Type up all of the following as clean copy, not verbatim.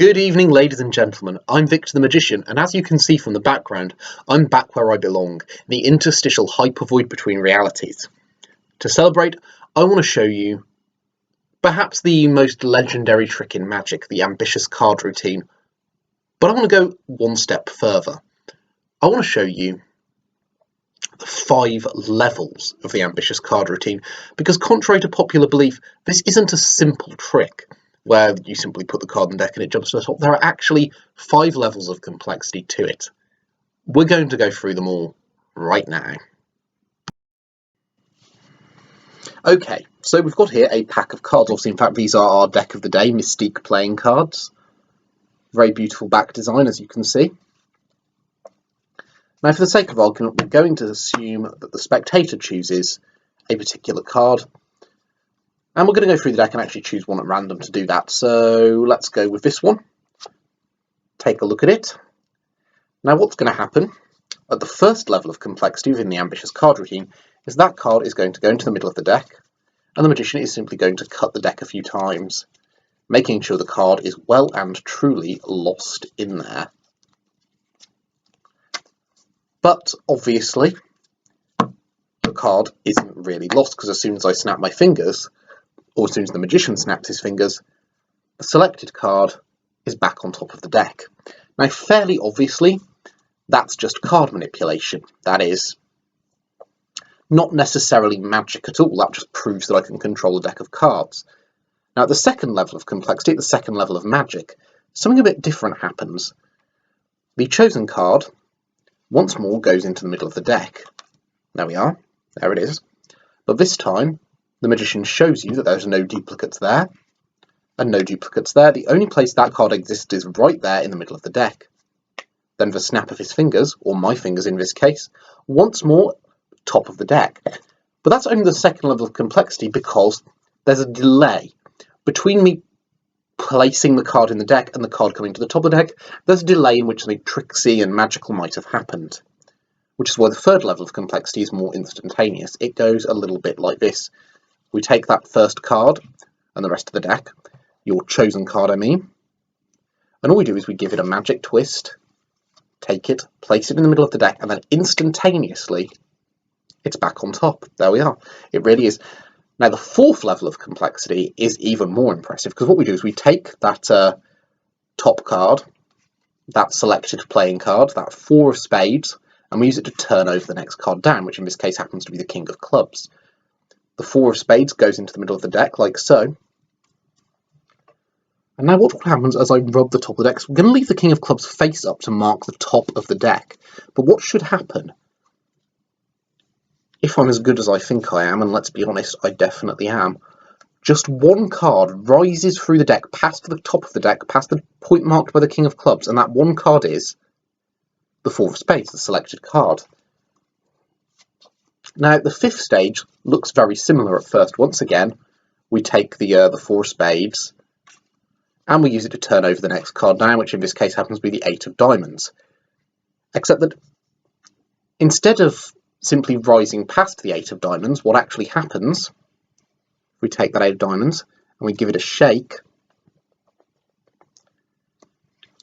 Good evening, ladies and gentlemen. I'm Victor the Magician, and as you can see from the background, I'm back where I belong, the interstitial hypervoid between realities. To celebrate, I want to show you perhaps the most legendary trick in Magic, the ambitious card routine. But I want to go one step further. I want to show you the 5 levels of the ambitious card routine, because contrary to popular belief, this isn't a simple trick where you simply put the card in the deck and it jumps to the top. There are actually 5 levels of complexity to it. We're going to go through them all right now. Okay, so we've got here a pack of cards. Obviously, in fact, these are our deck of the day, Mystique playing cards. Very beautiful back design, as you can see. Now, for the sake of argument, we're going to assume that the spectator chooses a particular card. And we're going to go through the deck and actually choose one at random to do that. So let's go with this one. Take a look at it. Now what's going to happen at the first level of complexity within the ambitious card routine is that card is going to go into the middle of the deck, and the magician is simply going to cut the deck a few times, making sure the card is well and truly lost in there. But obviously the card isn't really lost, because as soon as I snap my fingers, or as soon as the magician snaps his fingers, the selected card is back on top of the deck. Now, fairly obviously, that's just card manipulation. That is not necessarily magic at all. That just proves that I can control a deck of cards. Now, at the second level of complexity, at the second level of magic, something a bit different happens. The chosen card, once more, goes into the middle of the deck. There we are. There it is. But this time, the magician shows you that there's no duplicates there, and no duplicates there. The only place that card exists is right there in the middle of the deck. Then with a snap of his fingers, or my fingers in this case, once more, top of the deck. But that's only the second level of complexity, because there's a delay between me placing the card in the deck and the card coming to the top of the deck. There's a delay in which something tricksy and magical might have happened, which is why the third level of complexity is more instantaneous. It goes a little bit like this. We take that first card and the rest of the deck, your chosen card I mean, and all we do is we give it a magic twist, take it, place it in the middle of the deck, and then instantaneously it's back on top. There we are. It really is. Now the fourth level of complexity is even more impressive, because what we do is we take that top card, that selected playing card, that 4 of spades, and we use it to turn over the next card down, which in this case happens to be the king of clubs. The 4 of spades goes into the middle of the deck, like so. And now what happens as I rub the top of the deck, so we're going to leave the king of clubs face up to mark the top of the deck. But what should happen, if I'm as good as I think I am, and let's be honest, I definitely am, just one card rises through the deck, past the top of the deck, past the point marked by the king of clubs, and that one card is the 4 of spades, the selected card. Now, the 5th stage looks very similar at first. Once again, we take the 4 of spades, and we use it to turn over the next card down, which in this case happens to be the 8 of diamonds. Except that instead of simply rising past the 8 of diamonds, what actually happens, we take that 8 of diamonds, and we give it a shake,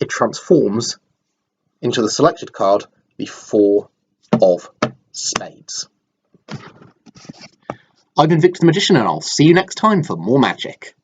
it transforms into the selected card, the 4 of spades. I've been Victor the Magician, and I'll see you next time for more magic.